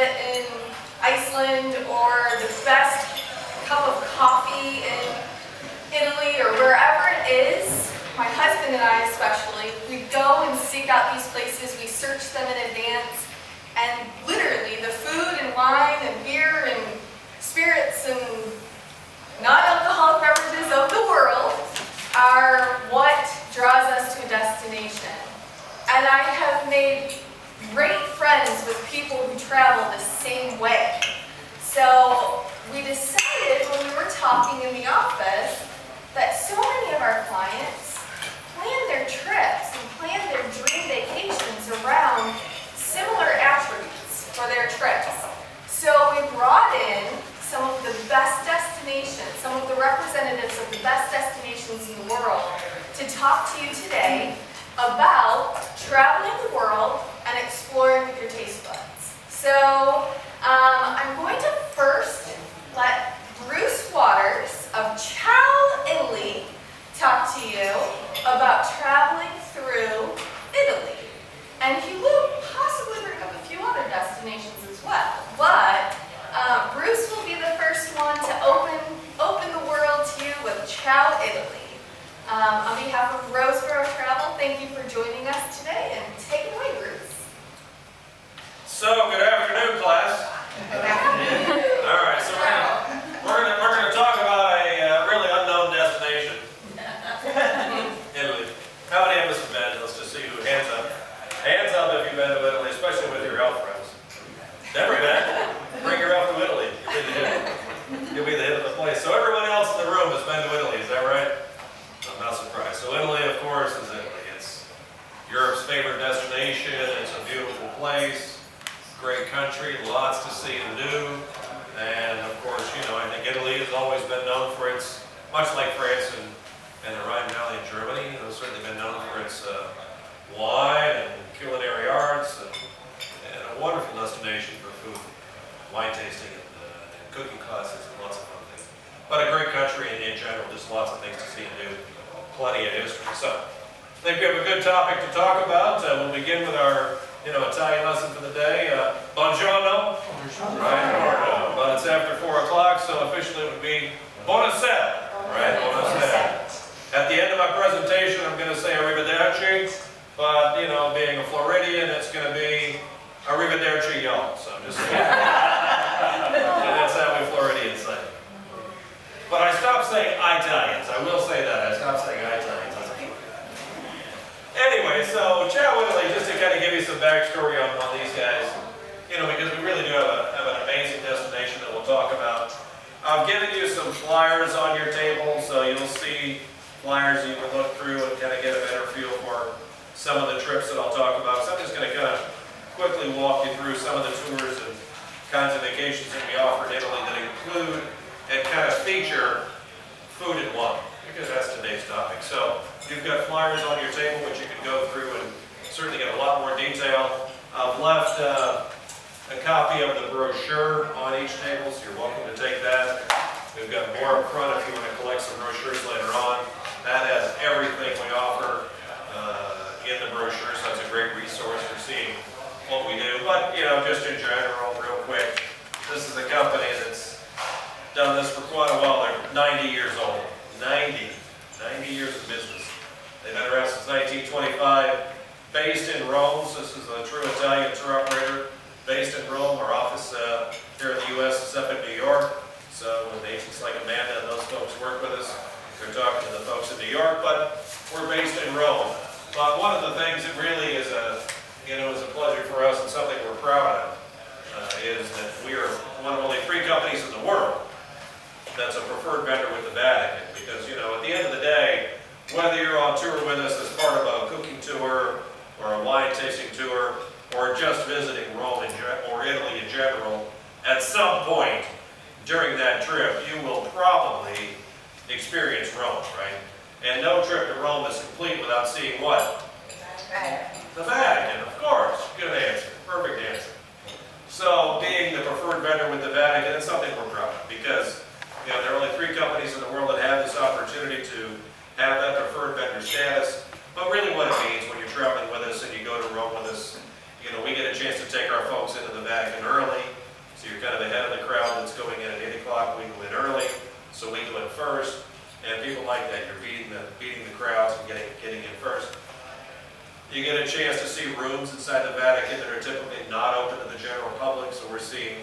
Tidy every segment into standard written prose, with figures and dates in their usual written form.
visit in Iceland or the best cup of coffee in Italy or wherever it is, my husband and I especially, we go and seek out these places, we search them in advance, and literally the food and wine and beer and spirits and non-alcoholic beverages of the world are what draws us to a destination. And I have made great friends with people who travel the same way. So we decided when we were talking in the office that so many of our clients plan their trips and plan their dream vacations around similar attributes for their trips. So we brought in some of the best destinations, some of the representatives of the best destinations in the world to talk to you today about traveling the world and exploring with your taste buds. So I'm going to first let Bruce Waters of Ciao, Italy talk to you about traveling through Italy. And he will possibly bring up a few other destinations as well. But Bruce will be the first one to open the world to you with Ciao, Italy. On behalf of Roseborough Travel, thank you for joining us today, and take it away, Bruce. So, good afternoon, class. Good afternoon. All right, so we're gonna talk about a really unknown destination. Italy. How many of us have been? Let's just see who hands up. Hands up if you've been to Italy, especially with your elf friends. Never been? Bring your elf to Italy. You'll be the hit of the place. So everyone else in the room has been to Italy, is that right? I'm not surprised. So Italy, of course, is Italy. It's Europe's favorite destination. It's a beautiful place, great country, lots to see and do. And of course, you know, I think Italy has always been known for its, much like France and the Rhine Valley in Germany, you know, certainly been known for its wine and culinary arts and a wonderful destination for food, wine tasting and cooking classes and lots of fun things. But a great country in general, just lots of things to see and do, plenty of history. So I think we have a good topic to talk about. We'll begin with our Italian lesson for the day. Buongiorno. Right? But it's after 4 o'clock, so officially it would be buonasera. Right? Buonasera. At the end of my presentation, I'm going to say arrivederci, but being a Floridian, it's going to be arrivederci, y'all. So I'm just saying. And that's how we Floridians say. But I stopped saying Italians. I will say that. I stopped saying Italians. Anyway, so Ciao, Italy, just to kind of give you some backstory on these guys, because we really do have an amazing destination that we'll talk about. I've given you some flyers on your table, so you'll see flyers you can look through and kind of get a better feel for some of the trips that I'll talk about. So I'm just going to kind of quickly walk you through some of the tours and kinds of vacations that we offer in Italy that include and kind of feature food and wine, because that's today's topic. So you've got flyers on your table which you can go through and certainly get a lot more detail. I've left a copy of the brochure on each table, so you're welcome to take that. We've got more up front if you want to collect some brochures later on. That has everything we offer in the brochure, so it's a great resource for seeing what we do. But, just in general, real quick, this is a company that's done this for quite a while. They're 90 years old. 90 years of business. They've been around since 1925. Based in Rome, so this is a true Italian tour operator. Based in Rome. Our office here in the U.S. is up in New York. So when agents like Amanda and those folks work with us, they're talking to the folks in New York, but we're based in Rome. But one of the things that really is a pleasure for us and something we're proud of is that we are one of only 3 companies in the world that's a preferred vendor with the Vatican. Because, at the end of the day, whether you're on tour with us as part of a cooking tour or a wine tasting tour or just visiting Rome or Italy in general, at some point during that trip, you will probably experience Rome, right? And no trip to Rome is complete without seeing what? The Vatican, of course. Good answer. Perfect answer. So, being the preferred vendor with the Vatican, it's something we're proud of because there are only 3 companies in the world that have this opportunity to have that preferred vendor status. But really what it means when you're traveling with us and you go to Rome with us, we get a chance to take our folks into the Vatican early. a chance to see rooms inside the Vatican that are typically not open to the general public. So we're seeing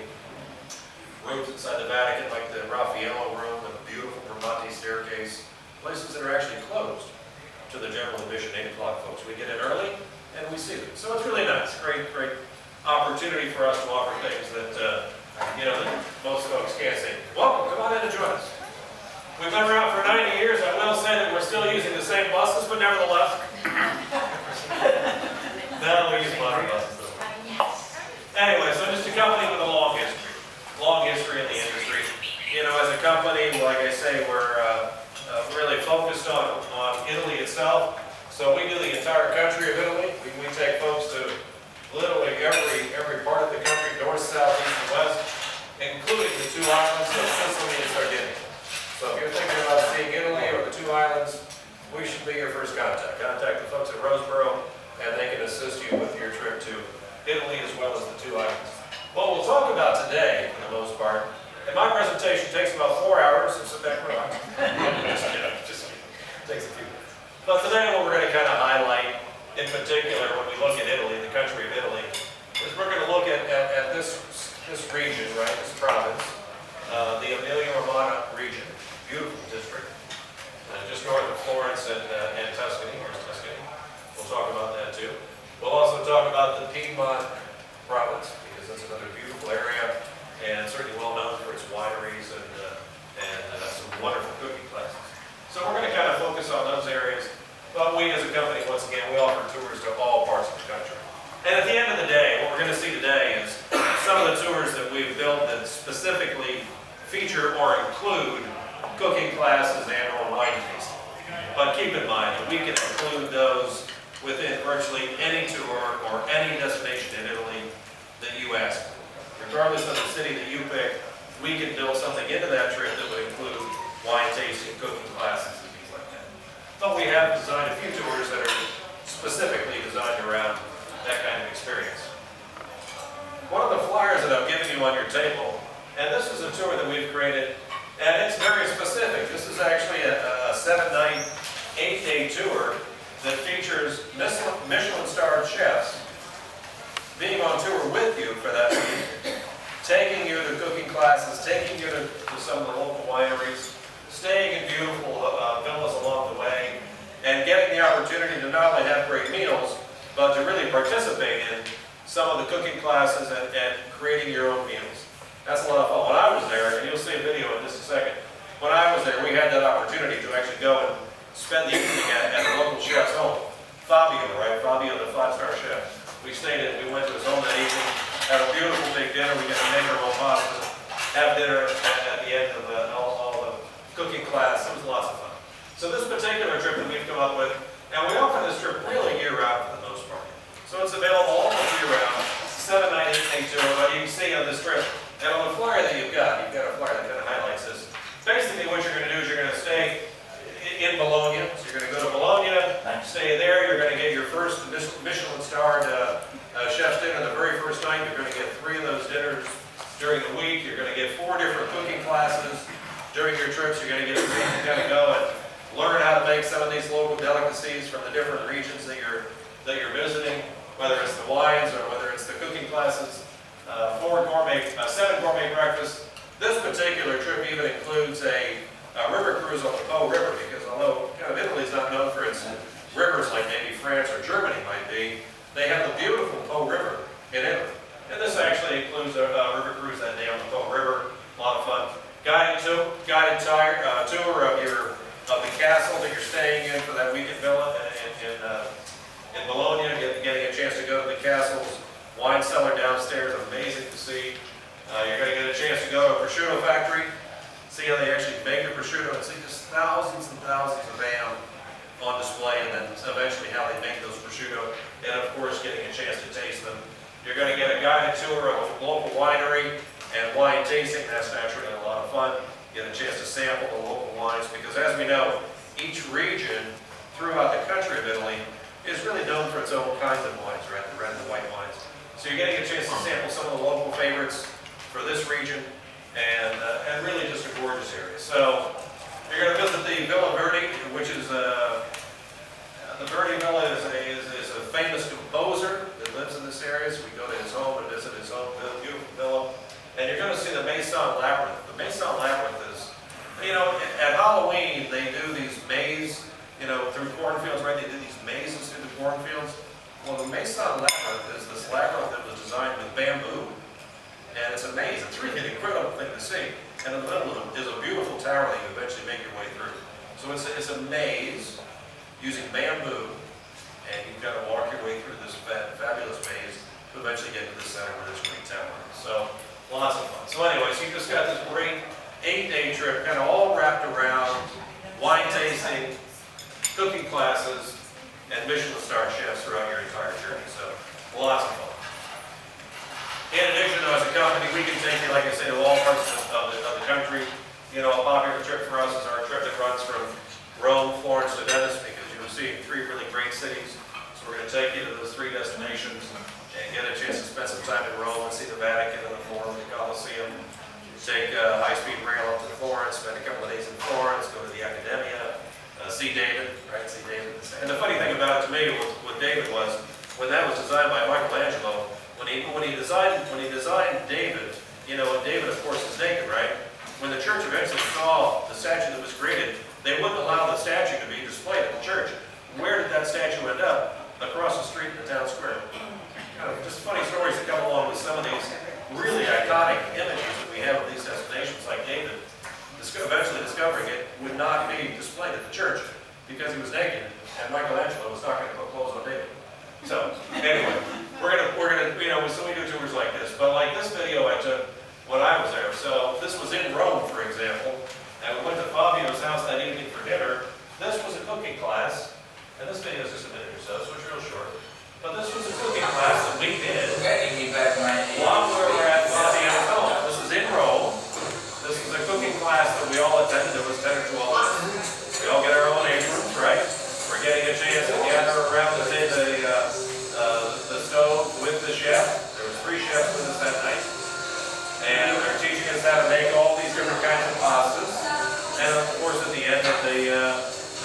rooms inside the Vatican like the Raffaello room with a beautiful Bramante staircase, places that are actually closed to the general admission 8 o'clock folks. We get in early and we see them. So it's really nice. Great opportunity for us to offer things that, that most folks can't see. Welcome, come on in and join us. We've been around for 90 years. I will say that we're still using the same buses, but nevertheless. No, we use modern buses. Anyway, so just a company with a long history in the industry. As a company, like I say, we're really focused on Italy itself. So we do the entire country of Italy. We take folks to literally every part of the country, north, south, east, and west, including the 2 islands of Sicily and Sardinia. So if you're thinking about seeing Italy or the 2 islands, we should be your first contact. Contact the folks at Roseborough, and they can assist you with your trip to Italy as well as the 2 islands. What we'll talk about today, for the most part, and my presentation takes about 4 hours, so sit back and relax. Just takes a few minutes. But today what we're going to kind of highlight, in particular, when we look at Italy, the country of Italy, is we're going to look at this region, right, this province, the Emilia-Romagna region, beautiful district, just north of Florence and Tuscany, or Tuscany. We'll talk about that too. We'll also talk about the Piedmont province, because that's another beautiful area, and certainly well known for its wineries and some wonderful cooking classes. So we're going to kind of focus on those areas, but we as a company, once again, we offer tours to all parts of the country. And at the end of the day, what we're going to see today is some of the tours that we've built that specifically feature or include cooking classes and or wine tasting. But keep in mind that we can include those within virtually any tour or any destination in Italy that you ask for. Regardless of the city that you pick, we can build something into that trip that would include wine tasting, cooking classes, and things like that. But we have designed a few tours that are specifically designed around that kind of experience. One of the flyers that I'm giving you on your table, and this is a tour that we've created, and it's very specific. This is actually a 7-night, 8-day tour that features Michelin-starred chefs being on tour with you for that week, taking you to cooking classes, taking you to some of the local wineries, staying in beautiful villas along the way, and getting the opportunity to not only have great meals, but to really participate in some of the cooking classes and creating your own meals. That's a lot of fun. When I was there, and you'll see a video in just a second, when I was there, we had that opportunity to actually go and spend the evening at the local chef's home. Fabio, right? Fabio, the 5-star chef. We went to his home that evening, had a beautiful big dinner. We got to make our own pasta, have dinner at the end of all the cooking class. It was lots of fun. So this particular trip that we've come up with, and we offer this trip really year-round for the most part. So it's available almost year-round, 7-night, 8-day tour, but you can see on this trip. And on the flyer that you've got a flyer that kind of highlights this. Basically what you're going to do is you're going to stay in Bologna. So you're going to go to Bologna, stay there. You're going to get your first Michelin-starred chef's dinner the very first night. You're going to get 3 of those dinners during the week. You're going to get 4 different cooking classes during your trips. You're going to get a chance to kind of go and learn how to make some of these local delicacies from the different regions that you're visiting, whether it's the wines or whether it's the cooking classes. 7 gourmet breakfasts. This particular trip even includes a river cruise on the Po River, because although kind of Italy's not known for its rivers like maybe France or Germany might be, they have the beautiful Po River in Italy. And this actually includes a river cruise that day on the Po River. A lot of fun. Guided tour of the castle that you're staying in for that weekend villa in Bologna, getting a chance to go to the castle's wine cellar downstairs, amazing to see. You're going to get a chance to go to a prosciutto factory, see how they actually make the prosciutto, and see just thousands and thousands of ham on display, and then eventually how they make those prosciutto, and of course getting a chance to taste them. You're going to get a guided tour of a local winery and wine tasting. That's naturally a lot of fun. Get a chance to sample the local wines, because as we know, each region throughout the country of Italy is really known for its own kinds of wines, right? The red and the white wines. So you're getting a chance to sample some of the local favorites for this region, and really just a gorgeous area. So you're going to visit the Villa Verdi, which is the Verdi Villa is a famous composer that lives in this area, so we go to his home and visit his home, beautiful villa. And you're going to see the Maison Labyrinth. The Maison Labyrinth is, at Halloween, they do these mazes, through cornfields, right? They do these mazes through the cornfields. Well, the Maison Labyrinth is this labyrinth that was designed with bamboo. And it's a maze. It's really an incredible thing to see. And in the middle of it is a beautiful tower that you eventually make your way through. So it's a maze using bamboo, and you've got to walk your way through this fabulous maze to eventually get to the center where this great tower is. So lots of fun. So anyways, you just got this great 8-day trip, kind of all wrapped around wine tasting, cooking classes, and Michelin star chefs throughout your entire journey. So lots of fun. In addition, as a company, we can take you, like I say, to all parts of the country. A popular trip for us is our trip that runs from Rome, Florence to Venice, because you'll see 3 really great cities. So we're going to take you to those 3 destinations and get a chance to spend some time in Rome and see the Vatican and the Forum, the Colosseum. Take high-speed rail up to Florence, spend a couple of days in Florence, go to the Accademia, see David, right? See David. And the funny thing about it to me with David was, when that was designed by Michelangelo, when he designed David, and David of course is naked, right? When the church eventually saw the statue that was created, they wouldn't allow the statue to be displayed at the church. Where did that statue end up? Across the street in the town square. Just funny stories that come along with some of these really iconic images that we have of these destinations, like David eventually discovering it would not be displayed at the church because he was naked, and Michelangelo was not going to put clothes on David. So anyway, we're gonna so we do tours like this, but like this video I took when I was there. So this was in Rome, for example, and we went to Fabio's house that evening for dinner. This was a cooking class, and this video is just a minute or so it's real short. But this was a cooking class that we did while we were at Fabio's home. This is in Rome. This was a cooking class that we all attended. There was 10 or 12 of us. We all get our own aprons, right? We're getting a chance to gather around the stove with the chef. There was 3 chefs with us that night. And they're teaching us how to make all these different kinds of pastas. And of course at the end of the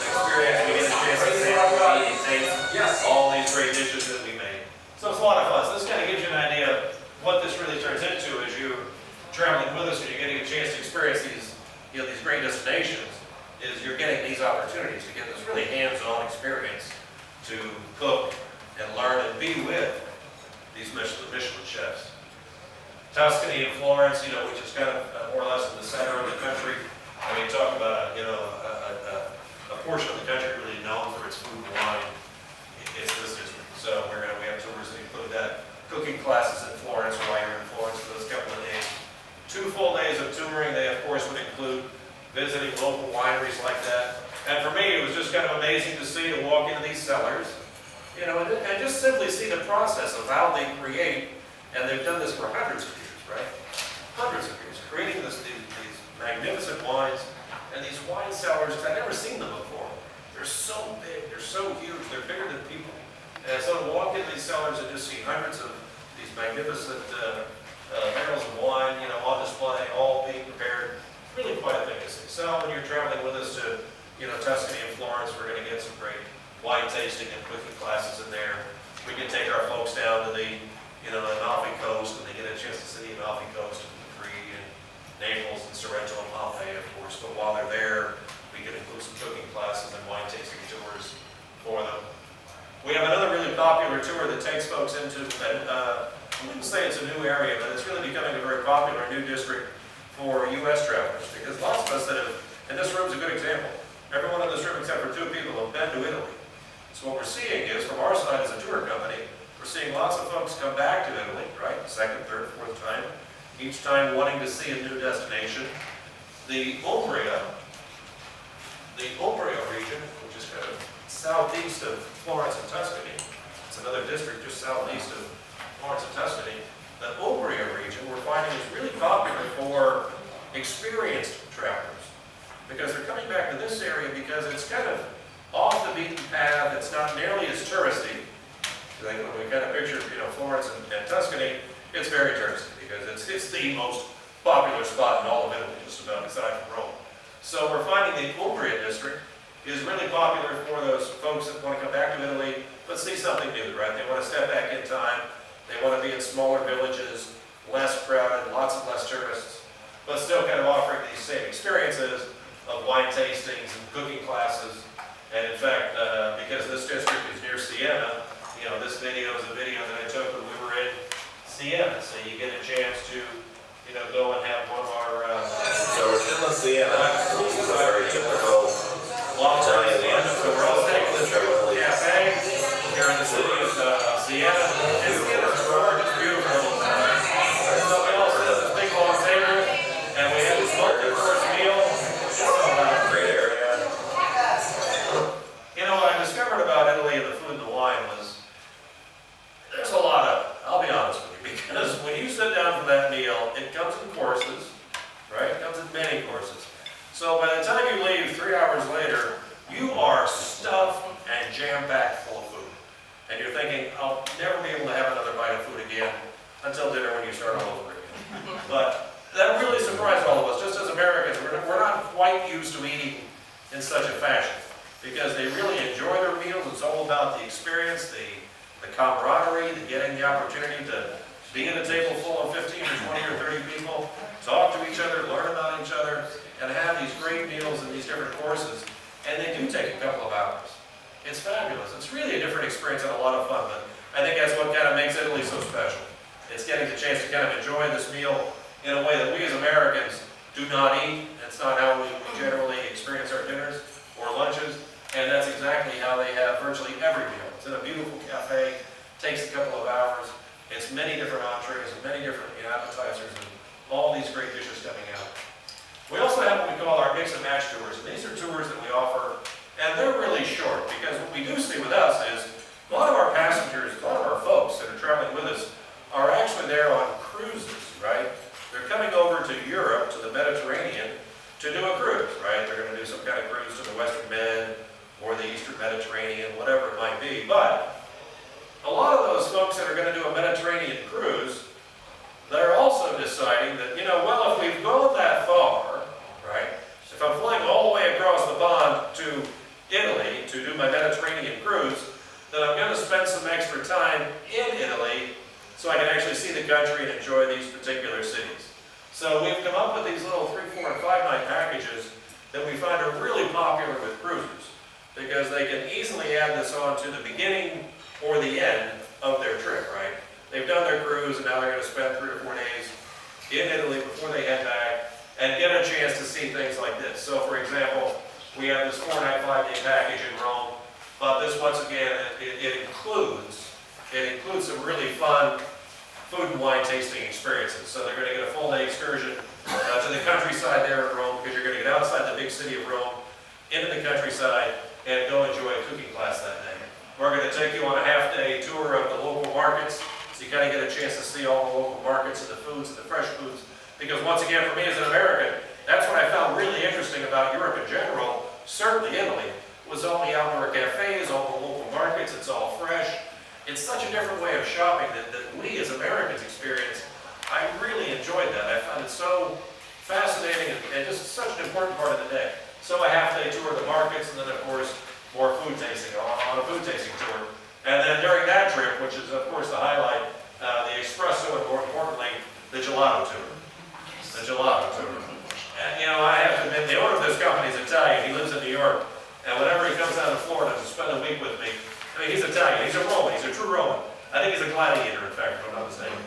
experience we get a chance to sample and taste all these great dishes that we made. So it's a lot of fun. So this kind of gives you an idea of what this really turns into as you're traveling with us and you're getting a chance to experience these, these great destinations, is you're getting these opportunities to get this really hands-on experience to cook and learn and be with these Michelin chefs. Tuscany and Florence, which is kind of more or less in the center of the country. I mean, talk about a portion of the country really known for its food and wine. It's this district. So we have tours that include that. Cooking classes in Florence while you're in Florence for those couple of days. 2 full days of touring. They of course would include visiting local wineries like that. And for me, it was just kind of amazing to see, to walk into these cellars, and just simply see the process of how they create. And they've done this for hundreds of years, right? Hundreds of years, creating these magnificent wines. And these wine cellars, I've never seen them before. They're so big, they're so huge, they're bigger than people. And so to walk into these cellars and just see hundreds of these magnificent barrels of wine, on display, all being prepared, it's really quite a thing to see. So when you're traveling with us to, Tuscany and Florence, we're going to get some great wine tasting and cooking classes in there. We can take our folks down to the Amalfi Coast, and they get a chance to see the Amalfi Coast and Capri and Naples and Sorrento and Pompeii, of course. But while they're there, we can include some cooking classes and wine tasting tours for them. We have another really popular tour that takes folks into, I wouldn't say it's a new area, but it's really becoming a very popular new district for U.S. travelers, because lots of us that have, and this room's a good example, everyone in this room except for 2 people have been to Italy. So what we're seeing is, from our side as a tour company, we're seeing lots of folks come back to Italy, right? 2nd, 3rd, 4th time, each time wanting to see a new destination. The Umbria region, which is kind of southeast of Florence and Tuscany, it's another district just southeast of Florence and Tuscany. The Umbria region we're finding is really popular for experienced travelers, because they're coming back to this area because it's kind of off the beaten path. It's not nearly as touristy. When we kind of picture, Florence and Tuscany, it's very touristy because it's the most popular spot in all of Italy, just about aside from Rome. So we're finding the Umbria district is really popular for those folks that want to come back to Italy, but see something new, right? They want to step back in time. They want to be in smaller villages, less crowded, lots of less tourists, but still kind of offering these same experiences of wine tastings and cooking classes. And in fact, because this district is near Siena, you know, this video is a video that I took when we were in Siena. So you get a chance to, you know, go and have one of our... So we're still in Siena. This is a very typical Italian lunch. So we're all taking this cafe here in the city of Siena. And Siena's a gorgeous, beautiful little town. So we all sit at this big long table, and we have this multi-course meal. Great area. You know, what I discovered about Italy and the food and the wine was there's a lot of it, I'll be honest with you, because when you sit down for that meal, it comes in courses, right? It comes in many courses. So by the time you leave 3 hours later, you are stuffed and jam-packed full of food. And you're thinking, I'll never be able to have another bite of food again until dinner when you start all over again. But that really surprised all of us, just as Americans. We're not quite used to eating in such a fashion because they really enjoy their meals. It's all about the experience, the camaraderie, getting the opportunity to be at a table full of 15 or 20 or 30 people, talk to each other, learn about each other, and have these great meals and these different courses. And they do take a couple of hours. It's fabulous. It's really a different experience and a lot of fun, but I think that's what kind of makes Italy so special. It's getting the chance to kind of enjoy this meal in a way that we as Americans do not eat. That's not how we generally experience our dinners or lunches, and that's exactly how they have virtually every meal. It's in a beautiful cafe, takes a couple of hours. It's many different entrees and many different appetizers and all these great dishes coming out. We also have what we call our mix and match tours, and these are tours that we offer, and they're really short because what we do see with us is a lot of our passengers, a lot of our folks that are traveling with us are actually there on cruises, right? They're coming over to Europe, to the Mediterranean, to do a cruise, right? They're going to do some kind of cruise to the Western Med or the Eastern Mediterranean, whatever it might be. But a lot of those folks that are going to do a Mediterranean cruise, they're also deciding that, you know, well, if we've gone that far, right? If I'm flying all the way across the pond to Italy to do my Mediterranean cruise, then I'm going to spend some extra time in Italy so I can actually see the country and enjoy these particular cities. So we've come up with these little 3, 4, and 5 night packages that we find are really popular with cruisers because they can easily add this on to the beginning or the end of their trip, right? They've done their cruise and now they're going to spend 3 or 4 days in Italy before they head back and get a chance to see things like this. So for example, we have this 4-night, 5-day package in Rome, but this once again, it includes some really fun food and wine tasting experiences. So they're going to get a full day excursion to the countryside there in Rome because you're going to get outside the big city of Rome into the countryside and go enjoy a cooking class that day. We're going to take you on a half-day tour of the local markets, so you kind of get a chance to see all the local markets and the foods and the fresh foods. Because once again, for me as an American, that's what I found really interesting about Europe in general, certainly Italy, was all the outdoor cafes, all the local markets, it's all fresh. It's such a different way of shopping that we as Americans experience. I really enjoyed that. I found it so fascinating and just such an important part of the day. So a half-day tour of the markets, and then of course, more food tasting on a food tasting tour. And then during that trip, which is of course the highlight, the espresso and more importantly, the gelato tour. The gelato tour. And you know, I have to admit, the owner of this company is Italian. He lives in New York. And whenever he comes down to Florida to spend a week with me, I mean, he's Italian, he's a Roman, he's a true Roman. I think he's a gladiator, in fact, if I'm not mistaken.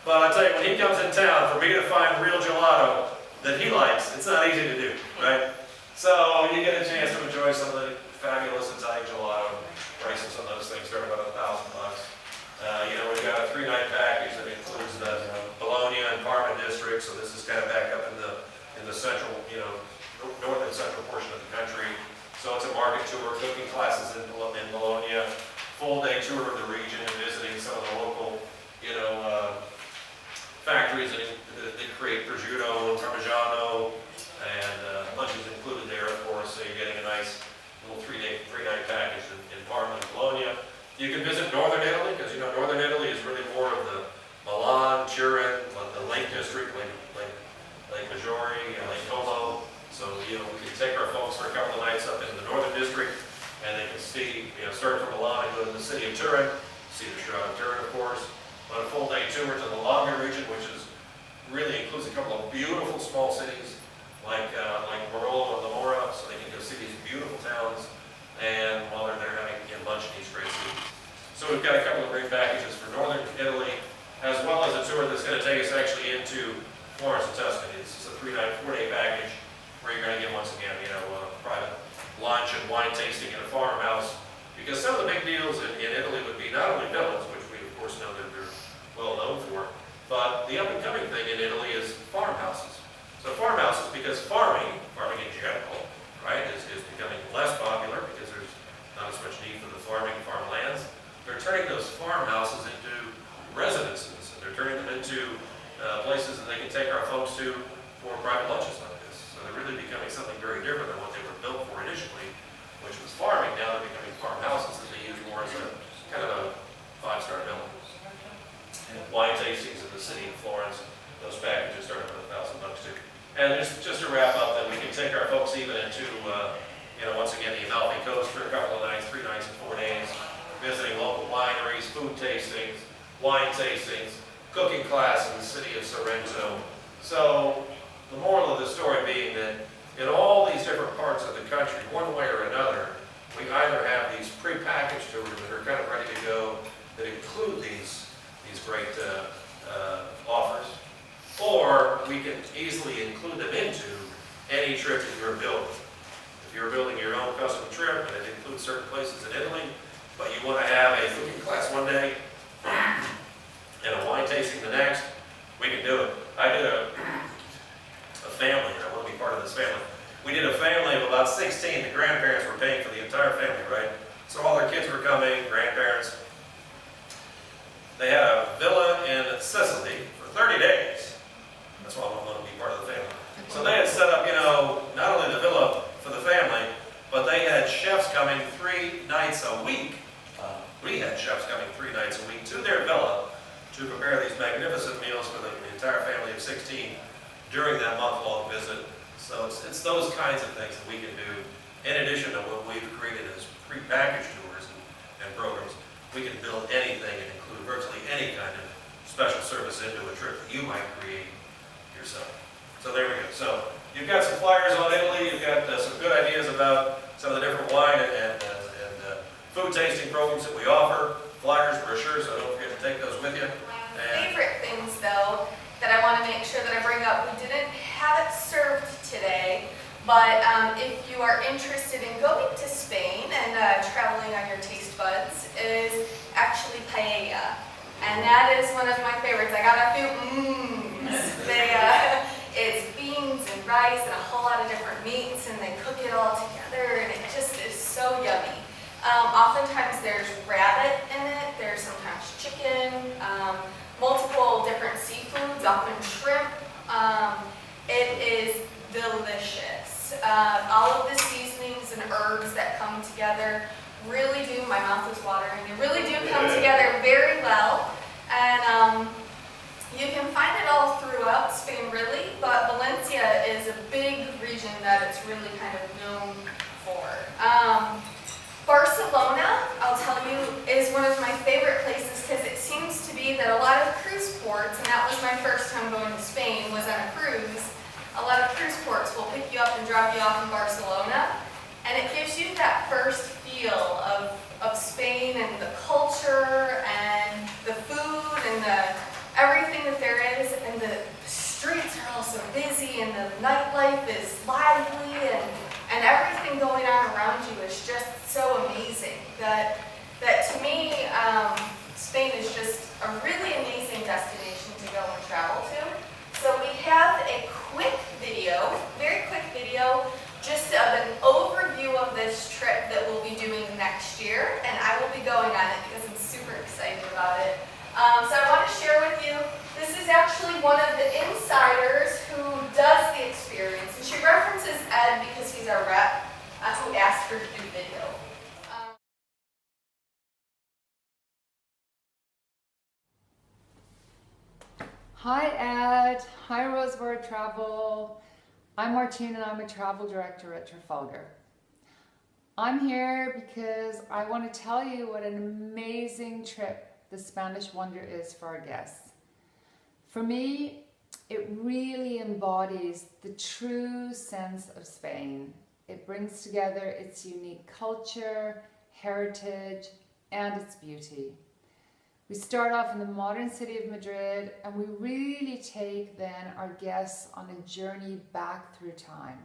But I tell you, when he comes in town, for me to find real gelato that he likes, it's not easy to do, right? So you get a chance to enjoy some of the fabulous Italian gelato. Prices on those things are about $1,000. You know, we've got a 3-night package that includes the Bologna and Parma districts, so this is kind of back up in the central, you know, northern central portion of the country. So it's a market tour, cooking classes in Bologna, full-day tour of the region and visiting some of the local, you know, factories that create prosciutto and parmigiano, and lunch is included there, of course, so you're getting a nice little 3-night package in Parma and Bologna. You can visit northern Italy, because you know northern Italy is really more of the Milan, Turin, the Lake District, Lake Maggiore, and Lake Como. So, you know, we can take our folks for a couple of nights up into the northern Turin, see the Shroud of Turin, of course, on a full day tour to the Lombardy region, which is really includes a couple of beautiful small cities like Barolo and Lamora, so they can go see these beautiful towns, and while they're there having lunch in these great cities. So we've got a couple of great packages for northern Italy, as well as a tour that's going to take us actually into Florence and Tuscany. This is a 3-night, 4-day package where you're going to get, once again, private lunch and wine tasting in a farmhouse. Because some of the big deals in Italy would be not only villas, which we of course know that they're well known for, but the up-and-coming thing in Italy is farmhouses. So farmhouses, because farming in general, right, is becoming less popular because there's not as much need for the farmlands. They're turning those farmhouses into residences, and they're turning them into places that they can take our folks to for private lunches like this. So they're really becoming something very different than what they were built for initially, which was farming. Now they're becoming farmhouses that they use more as a kind of a 5-star villa. And wine tastings in the city of Florence, those packages start at $1,000 too. And just to wrap up, that we can take our folks even into, once again, the Amalfi Coast for a couple of nights, 3 nights and 4 days, visiting local wineries, food tastings, wine tastings, cooking class in the city of Sorrento. So the moral of the story being that in all these different parts of the country, one way or another, we either have these pre-packaged tours that are kind of ready to go that include these great offers, or we can easily include them into any trip that you're building. If you're building your own custom trip, and it includes certain places in Italy, but you want to have a cooking class one day and a wine tasting the next, we can do it. I did a family, and I want to be part of this family. We did a family of about 16. The grandparents were paying for the entire family, right? So all their kids were coming, grandparents. They had a villa in Sicily for 30 days. That's why I want to be part of the family. So they had set up, not only the villa for the family, but they had chefs coming 3 nights a week. We had chefs coming 3 nights a week to their villa to prepare these magnificent meals for the entire family of 16 during that month-long visit. So it's those kinds of things that we can do, in addition to what we've created as pre-packaged tours and programs. We can build anything and include virtually any kind of special service into a trip that you might create yourself. So there we go. So you've got some flyers on Italy. You've got some good ideas about some of the different wine and food tasting programs that we offer. Flyers, brochures, so don't forget to take those with you. My favorite things, though, that I want to make sure that I bring up, we didn't have it served today, but if you are interested in going to Spain and traveling on your taste buds, is actually paella. And that is one of my favorites. I got a few it's beans and rice and a whole lot of different meats, and they cook it all together, and it just is so yummy. Oftentimes there's rabbit in it, there's sometimes chicken, multiple different seafoods, often shrimp. It is delicious. All of the seasonings and herbs that come together really do, my mouth is watering, they really do come together very well. And you can find it all throughout Spain really, but Valencia is a big region that it's really kind of known for. Barcelona, I'll tell you, is one of my favorite places because it seems to be that a lot of cruise ports, and that was my first time going to Spain, was on a cruise. A lot of cruise ports will pick you up and drop you off in Barcelona, and it gives you that first feel of Spain and the culture and the food and everything that there is, and the streets are also busy and the nightlife is lively and everything going on around you is just so amazing that to me, Spain is just a really amazing destination to go and travel to. So we have a quick video, very quick video, just of an overview of this trip that we'll be doing next year, and I will be going on it because I'm super excited about it. So I want to share with you, this is actually one of the insiders who does the experience, and she references Ed because he's our rep who asked her to do video. Hi Ed, hi Roseborough Travel. I'm Martina and I'm a travel director at Trafalgar. I'm here because I want to tell you what an amazing trip the Spanish Wonder is for our guests. For me, it really embodies the true sense of Spain. It brings together its unique culture, heritage, and its beauty. We start off in the modern city of Madrid, and we really take then our guests on a journey back through time,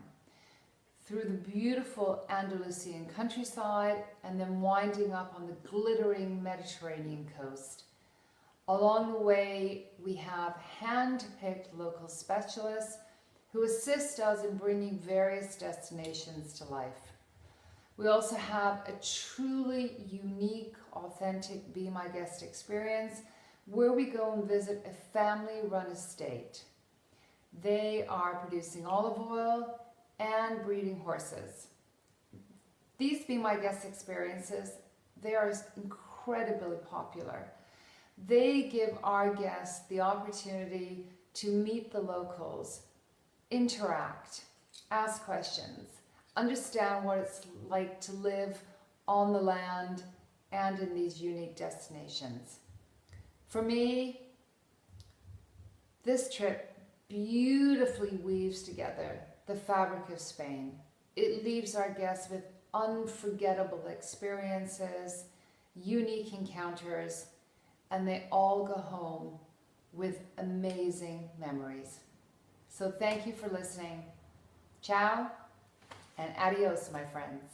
through the beautiful Andalusian countryside, and then winding up on the glittering Mediterranean coast. Along the way, we have hand-picked local specialists who assist us in bringing various destinations to life. We also have a truly unique, authentic Be My Guest experience where we go and visit a family-run estate. They are producing olive oil and breeding horses. These Be My Guest experiences, they are incredibly popular. They give our guests the opportunity to meet the locals, interact, ask questions, understand what it's like to live on the land and in these unique destinations. For me, this trip beautifully weaves together the fabric of Spain. It leaves our guests with unforgettable experiences, unique encounters, and they all go home with amazing memories. So thank you for listening. Ciao and adios, my friends.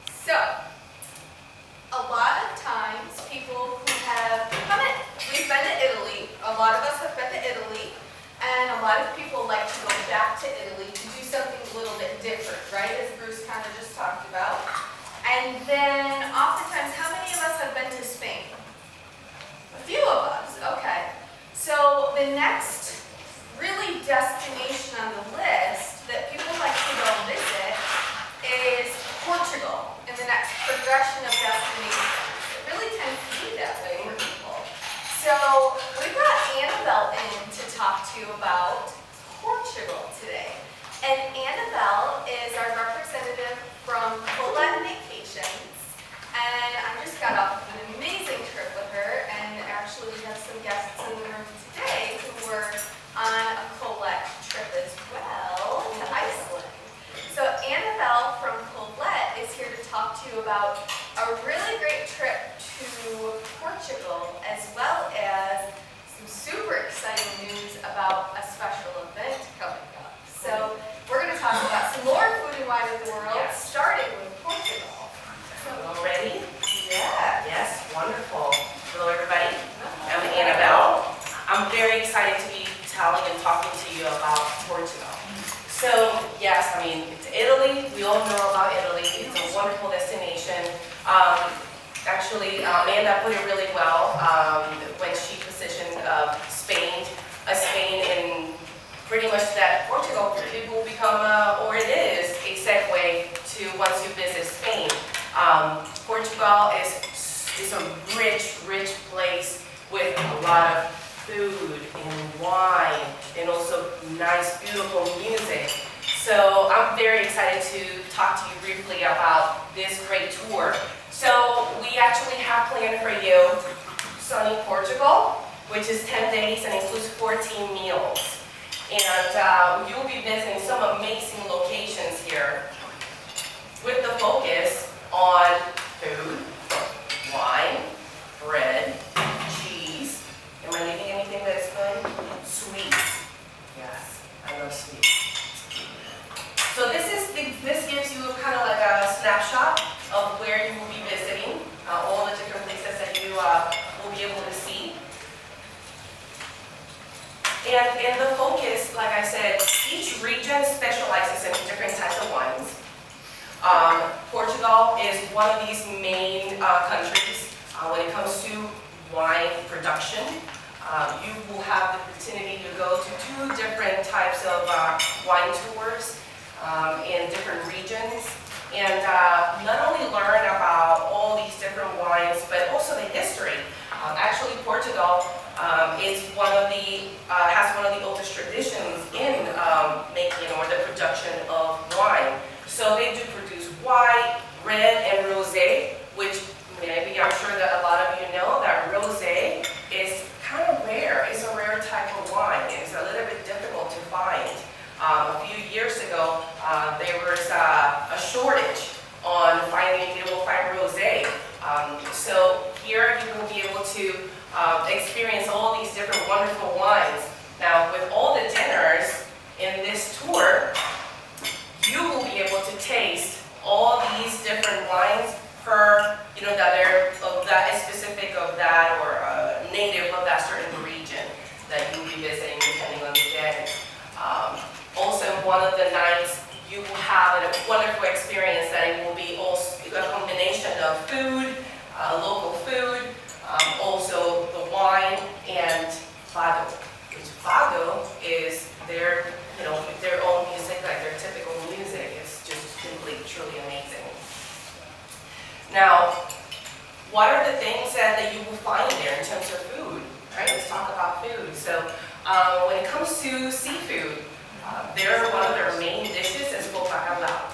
So, a lot of times people who have come in, we've been to Italy, a lot of us have been to Italy, and a lot of people like to go back to Italy to do something a little bit different, right, as Bruce kind of just talked about. And then oftentimes, how many of us have been to Spain? A few of us, okay. So the next really destination on the list that people like to go visit is Portugal in the next progression of destinations. It really tends to be that way for people. So we brought Annabelle in to talk to you about Portugal today. And Annabelle is our representative from Collette Vacations. And I just got off an amazing trip with her, and actually we have some guests in the room today who were on a Collette trip as well to Iceland. So Annabelle from Collette is here to talk to you about a really great trip to Portugal, as well as some super exciting news about a special event coming up. So we're going to talk about some more food and wine of the world, starting with Portugal. All ready? Yeah. Yes, wonderful. Hello, everybody. I'm Annabelle. I'm very excited to be telling and talking to you about Portugal. So, yes, I mean, it's Italy. We all know about Italy. It's a wonderful destination. Actually, Amanda put it really well when she positioned Spain in pretty much that Portugal it will become, or it is, a segue to once you visit Spain. Portugal is a rich, rich place with a lot of food and wine and also nice, beautiful music. So I'm very excited to talk to you briefly about this great tour. So we actually have planned for you sunny Portugal, which is 10 days and includes 14 meals. And you'll be visiting some amazing locations here with the focus on food, wine, bread, cheese. Am I leaving anything that's good? Sweets. Yes, I love sweets. So this gives you kind of like a snapshot of where you will be visiting, all the different places that you will be able to see. And the focus, like I said, each region specializes in different types of wines. Portugal is one of these main countries when it comes to wine production. You will have the opportunity to go to 2 different types of wine tours in different regions, and not only learn about all these different wines, but also the history. Actually, Portugal is has one of the oldest traditions in experience all these different wonderful wines. Now, with all the dinners in this tour, you will be able to taste all these different wines per, that are of that specific of that or native of that certain region that you'll be visiting depending on the day. Also, one of the nights you will have a wonderful experience that it will be also a combination of food, local food, also the wine and fado, which fado is their, their own music, like their typical music. It's just simply, truly amazing. Now, what are the things that you will find there in terms of food? Right? Let's talk about food. So, when it comes to seafood, one of their main dishes is called bacalao.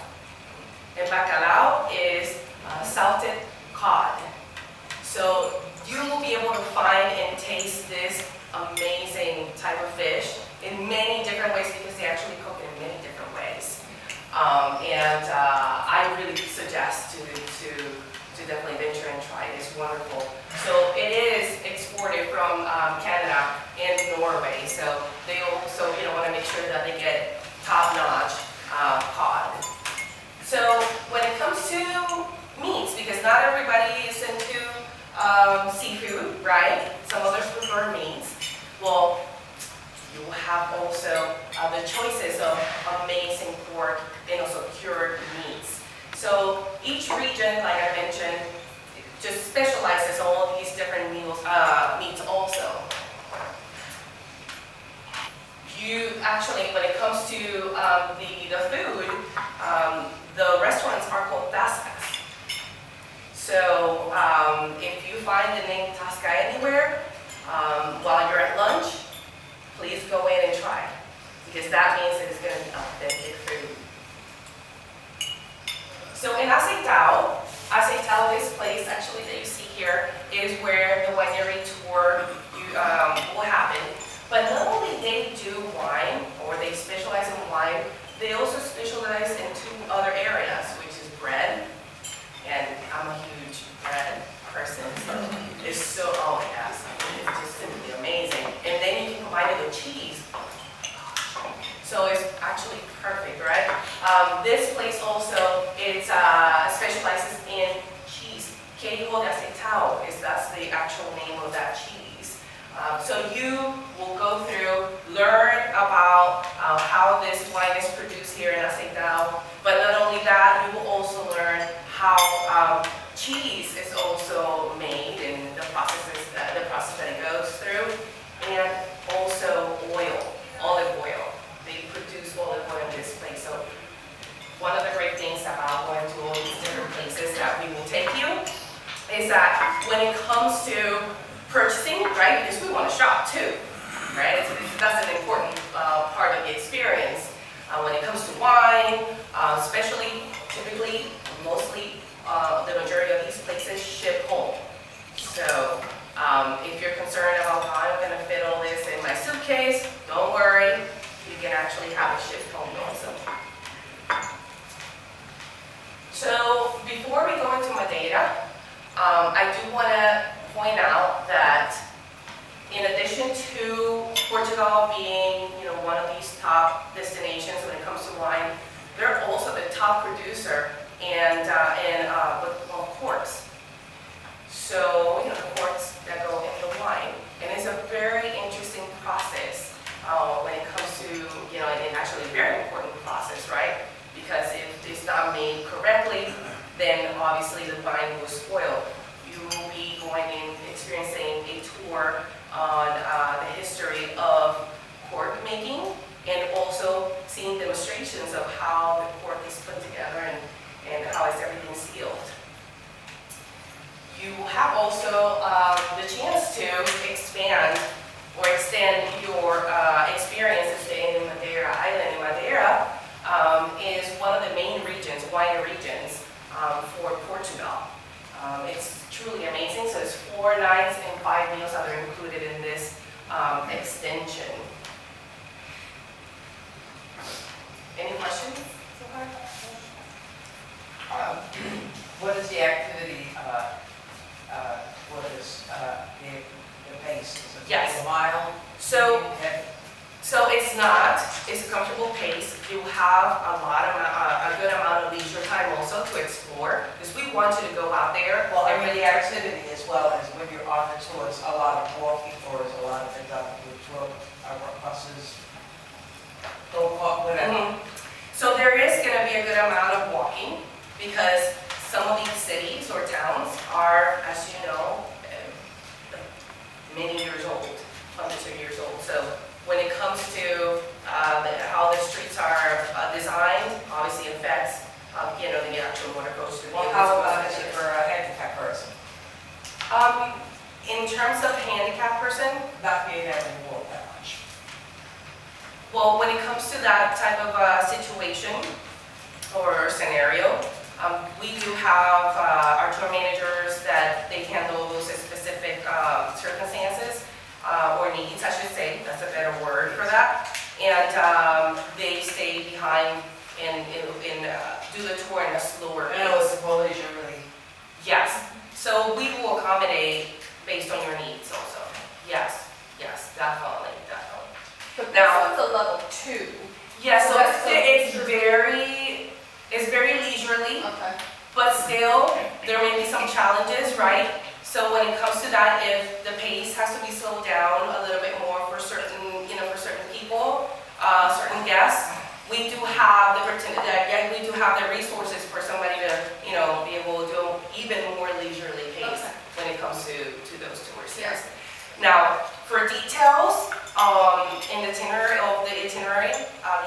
And bacalao is salted cod. So you will be able to find and taste this amazing type of fish in many different ways because they actually cook it in many different ways. I really suggest to definitely venture and try it. It's wonderful. So it is exported from Canada and Norway. So they also want to make sure that they get top-notch cod. So when it comes to meats, because not everybody is into seafood, right? Some others prefer meats. Well, you will have also the choices of amazing pork and also cured meats. So each region, like I mentioned, just specializes all these different meats also. You actually, when it comes to the food, the restaurants are called tascas. So if you find the name tasca anywhere, while you're at lunch, please go in and try it, because that means it's going to be authentic food. So in Ciao, this place actually that you see here is where the winery tour will happen. But not only they do wine, or they specialize in wine, they also specialize in two other areas, which is bread, and I'm a huge bread person, so it's so, oh yes, it's just simply amazing. And then you can combine it with cheese. So it's actually perfect, right? This place also specializes in cheese. Queijo de aceitao that's the actual name of that cheese. So you will go through, learn about how this wine is produced here in aceitao, but not only that, you will also learn how cheese is also made and the process that it goes through, and also olive oil. They produce olive oil in this place. So one of the great things about going to all these different places that we will take you is that when it comes to purchasing, right, because we want to shop too, right? That's an important part of the experience. When it comes to wine, especially, typically, mostly, the majority of these places ship home. So if you're concerned about how I'm going to fit all this in my suitcase, don't worry. You can actually have it shipped home also. So before we go into Madeira, I do want to point out that in addition to Portugal being, one of these top destinations when it comes to wine, they're also the top producer in quartz. So, the quartz that go in the wine, and it's a very interesting process when it comes to, and actually a very important process, right? Because if it's not made correctly, then obviously the wine will spoil. You will be going and experiencing a tour on the history of cork making, and also seeing demonstrations of how the cork is put together and how is everything sealed. You have also the chance to expand or extend your experience staying in Madeira Island. And Madeira is one of the main regions, wine regions, for Portugal. It's truly amazing. So it's 4 nights and 5 meals that are included in this extension. Any questions so far? What is the activity, what is the mile? So, Okay. so it's not, it's a comfortable pace. You have a good amount of leisure time also to explore, because we want you to go out there. Well, I and mean, really the activity as well as when you're on the tours, a lot of walking, or is a lot of things on the tour, buses, don't walk, whatever. So there is going to be a good amount of walking, because some of these cities or towns are, as you know, many years old, hundreds of years old. So when it comes to how the streets are designed, obviously affects, the actual motor coaster. Well, how about is it for a handicapped person, In terms of handicap person, not being able to walk that much? well, when it comes to that type of situation or scenario, we do have our tour managers that they handle those specific circumstances or needs, I should say. That's a better word for that. And they stay behind and do the tour in a slower I know it's pace. a leisure really. Yes. So we will accommodate based on your needs also. Yes. Yes. Definitely. Definitely. But this Now- one's a level 2. Yeah. So That's it's so- very leisurely. Okay. But still, there may be some challenges, right? So when it comes to that, if the pace has to be slowed down a little bit more for certain people, certain guests, we do have the we do have the resources for somebody to, be able to do even more leisurely pace when it comes to those tours. Yes. Now, for details in the itinerary,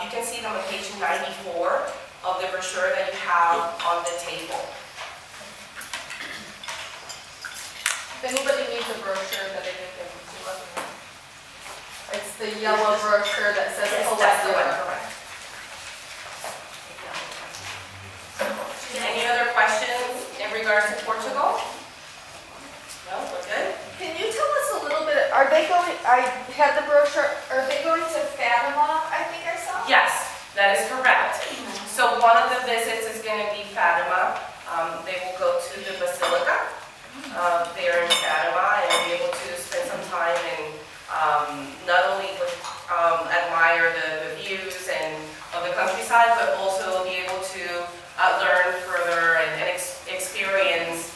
you can see them on page 94 of the brochure that you have on the table. If anybody needs a brochure that I didn't give them to, let me know. It's the yellow brochure that says Yes, that's the one, Collette. correct. Any other questions in regards to Portugal? No, we're good? Can you tell us a little bit, are they going, I had the brochure, are they going to Fatima, I think I saw? Yes, that is correct. So one of the visits is going to be Fatima. They will go to the Basilica there in Fatima and be able to spend some time and not only admire the views and of the countryside, but also be able to learn further and experience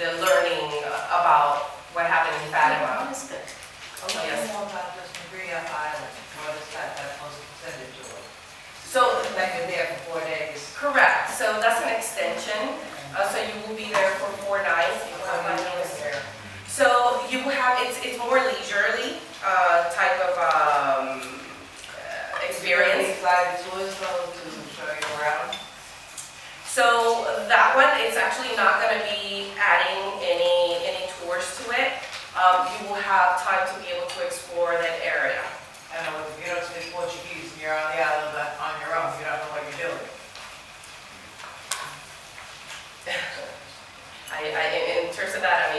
the learning about what happened in Fatima. That's good. Oh, Tell yes. me more about this Maria Island, what is that supposed to send it to us? So, Like you're there for 4 days. correct. So that's an extension. So you will be there for 4 nights. You will have How many 5 days days. there? So you will have, it's more leisurely type of experience. Guided tours though to show you around? So that one, it's actually not going to be adding any tours to it. You will have time to be able to explore that area. I know if you don't speak Portuguese and you're on the island on your own, you don't know what you're doing. In terms of that, I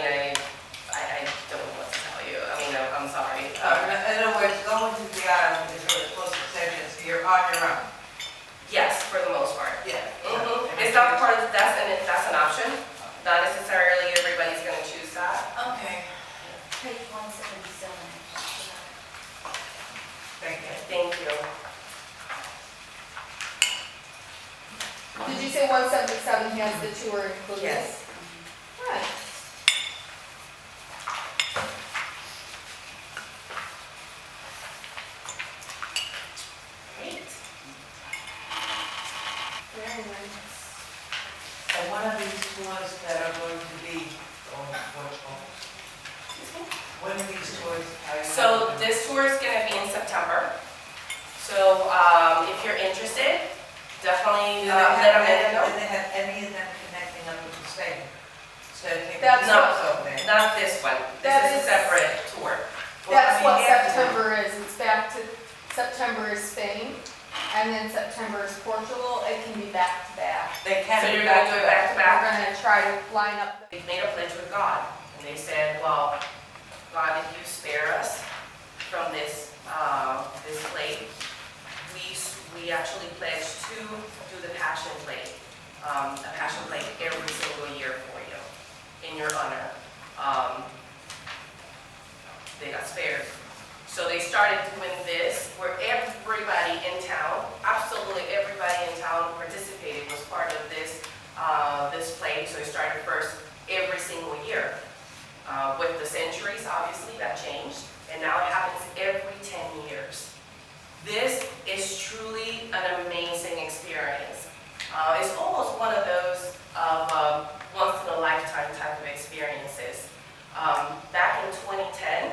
don't know what to tell you. I'm sorry. In other words, going to the island is really close to Sanchez, you're on your own. Yes, for the most part. Yeah. It's not part of, that's an option. Not necessarily everybody's going to choose that. Okay. Page 177. Thank you. Thank you. Did you say 177 has the tour included? Yes. Right. Great. Very nice. And one of these tours that are going to be going to Portugal, when are these tours? So this tour is going to be in September. So if you're interested, definitely let them know. Do they have any of them connecting up with Spain? So take That's the not- over there. Not this one. That This is a is- separate tour. That's what after- September is. It's back to, September is Spain, and then September is Portugal. It can be back to back. They can. So you're going to do it back to We're back? gonna try to line up. They made a pledge with God. And they said, well, God, if you spare us from this plate, we actually pledge to do the passion plate, a passion plate every single year for you, in your honor. they got spared. So they started doing this where everybody in town, absolutely everybody in town participated, was part of this, this play. So it started first every single year. With the centuries, obviously, that changed. And now it happens every 10 years. This is truly an amazing experience. It's almost one of those once-in-a-lifetime type of experiences. Back in 2010,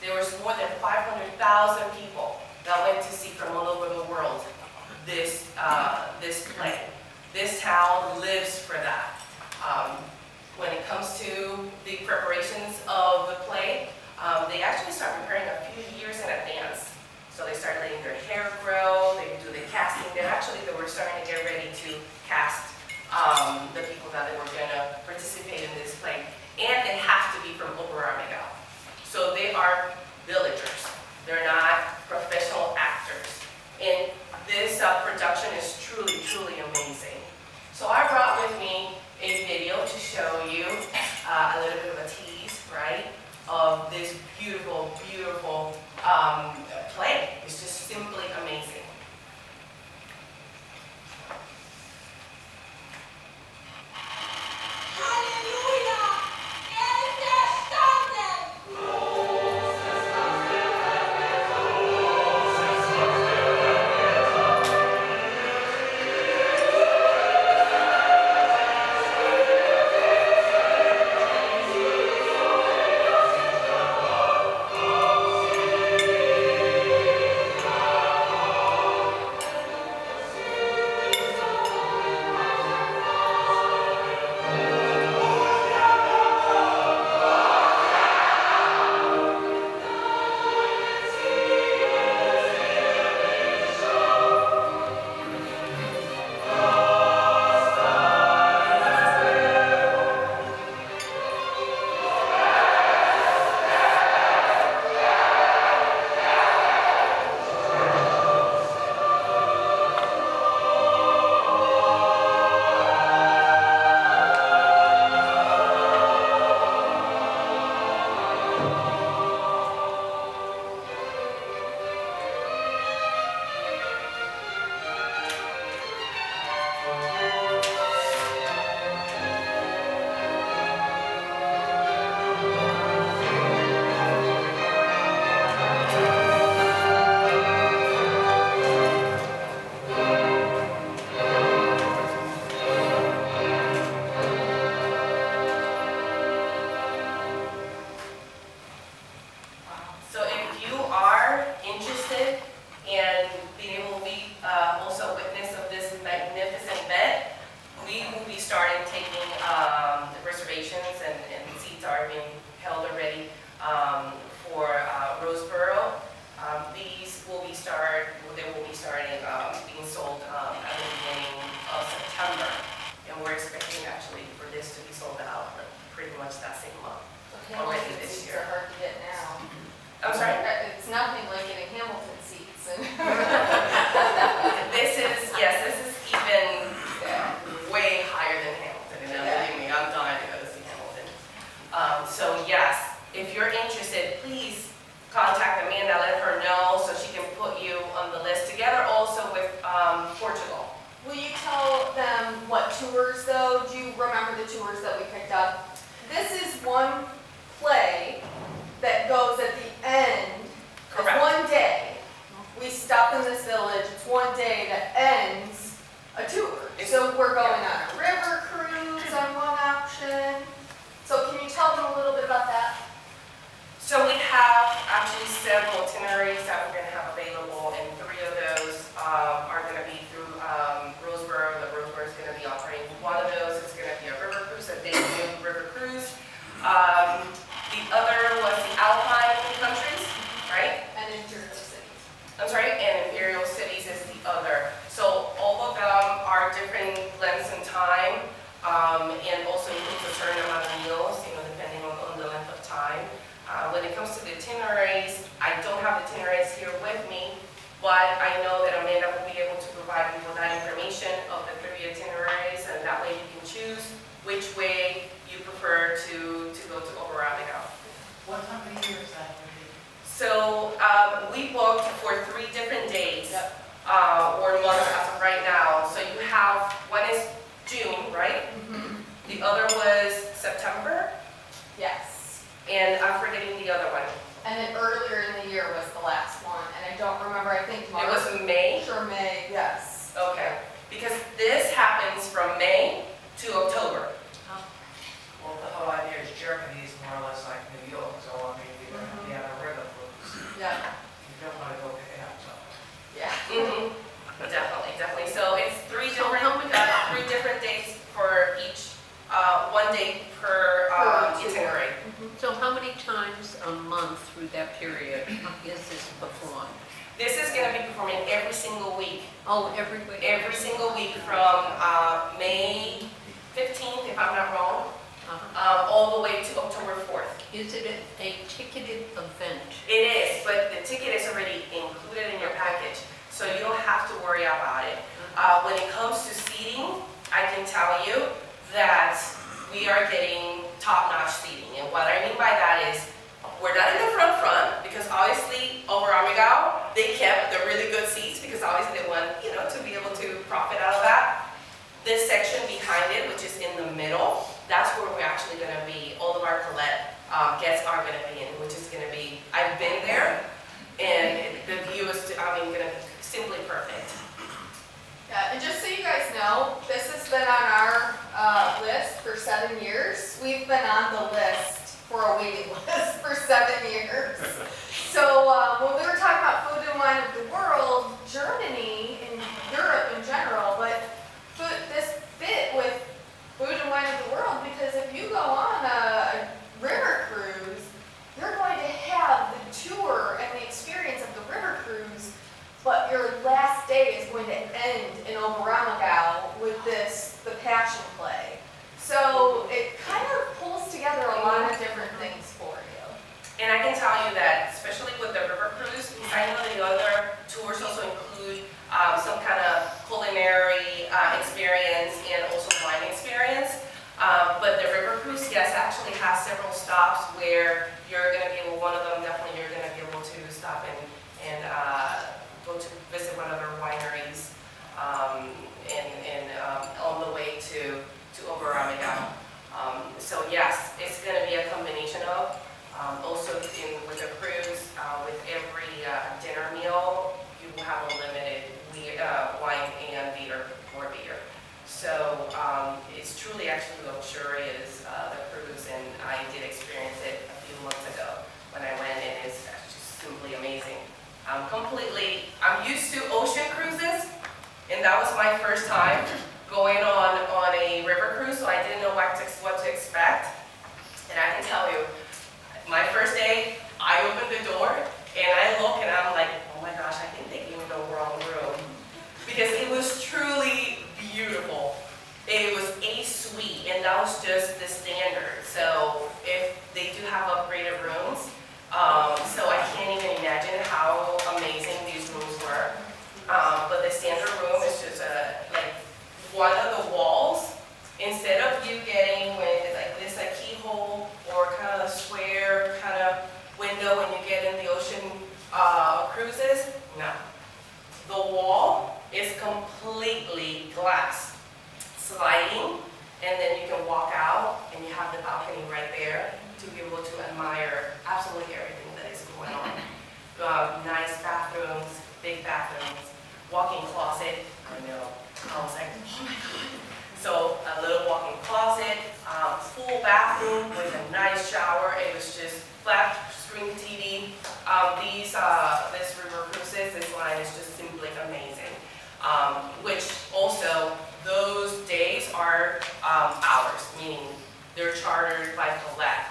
there was more than 500,000 people that went to see from all over the world this play. This town lives for that. When it comes to the preparations of the play, they actually start preparing a few years in advance. So they start letting their hair grow, they do the casting. They were starting to get ready to cast the people that they were going to participate in this play. And they have to be from Roseborough. So they are villagers. They're not professional actors. And this production is truly, truly amazing. So I brought with me a video to show you a little bit of a tease, right, of this beautiful, beautiful play. It's just simply amazing. For Roseborough, they will be starting being sold at the beginning of September, and we're expecting actually for this to be sold out pretty much that same month. Already this year. Are hard to get now. I'm sorry? It's nothing like getting Hamilton seats. This is even way higher than Hamilton, and believe me, I'm dying to go to see Hamilton. So yes, if you're interested, please contact Amanda, let her know so she can put you on the list together also with Portugal. Will you tell them what tours though? Do you remember the tours that we picked up? This is one play that goes at the end. Correct. It's one day. We stop in this village. It's one day that ends a tour. So we're going on a river cruise on one option. So can you tell them a little bit about that? So we have actually several itineraries that we're going to have available, and 3 of those are going to be through Roseborough. The Roseborough is going to be operating. One of those is going to be a river cruise, a day-new river cruise. The other was the Alpine countries, right? And Imperial Cities. I'm sorry, and Imperial Cities is the other. So all of them are different lengths in time, and also includes a certain amount of meals, depending on the length of time. When it comes to the itineraries, I don't have the itineraries here with me, but I know that Amanda will be able to provide you with that information of the 3 itineraries, and that way you can choose which way you prefer to go to Roseborough. What time of year is We booked for 3 different days, Yep. or months as of right now. So you have, one is June, right? The other was September, Yes. and I'm forgetting the other one. And then earlier in the year was the last one, and I don't remember, I think March. It was May? Or May, yes. Okay, because this happens from May to October. Well, the whole idea is Germany is more or less like New York, so I mean, you're going to be on a river cruise. Yeah, You don't want to go to air, so. yeah. Definitely. So it's 3 So how different, many- 3 different days for each, 1 day per itinerary. So how many times a month through that period is this performed? This is gonna be performing every single week. Oh, every week? Every single week from May 15th, if I'm not wrong, all the way to October 4th. Is it a ticketed event? It is, but the ticket is already included in your package, so you don't have to worry about it. When it comes to seating, I can tell you that we are getting top-notch seating. And what I mean by that is, we're not in the front, because obviously over Amigao, they kept the really good seats, because obviously they want, to be able to profit out of that. This section behind it, which is in the middle, that's where we're actually gonna be, all of our Collette guests are gonna be in, which is gonna be, I've been there, and the view is, gonna be simply perfect. Yeah, and just so you guys know, this has been on our list for 7 years. We've been on the list for a waiting list for 7 years. So when we were talking about food and wine of the world, Germany and Europe in general, but this fit with food and wine of the world, because if you go on a river cruise, you're going to have the tour and the experience of the river cruise, but your last day is going to end in Oberammergau with the passion play. So it kind of pulls together a lot of different things for you. And I can tell you that, especially with the river cruise, I know the other tours also include some kind of culinary experience and also wine experience. But the river cruise, yes, actually has several stops where you're going to be able, one of them definitely you're going to be able to stop and go to visit one of their wineries and on the way to Oberammergau. So yes, it's going to be a combination of, also with the cruise, with every dinner meal, you will have unlimited wine and beer or beer. So it's truly actually luxurious, the cruise, and I did experience it a few months ago when I went, and it's just simply amazing. I'm used to ocean cruises, and that was my first time going on a river cruise, so I didn't know what to expect. And I can tell you, my first day, I opened the door, and I look, and I'm like, oh my gosh, I think they gave me the wrong room. Because it was truly beautiful. It was a suite, and that was just the standard. So if they do have upgraded rooms, so I can't even imagine how amazing these rooms were. But the standard room is just like one of the walls, instead of you getting with like this keyhole or kind of a square kind of window when you get in the ocean cruises, no. The wall is completely glass, sliding, and then you can walk out and you have the balcony right there to be able to admire absolutely everything that is going on. Nice bathrooms, big bathrooms, walk-in closet. I know, I was like, oh my God. So a little walk-in closet, full bathroom with a nice shower. It was just flat screen TV. This river cruises, this line is just simply amazing. Which also, those days are ours, meaning they're chartered by Collette.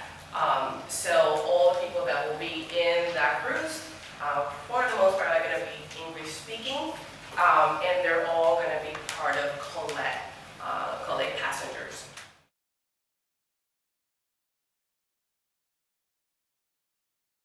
So all the people that will be in that cruise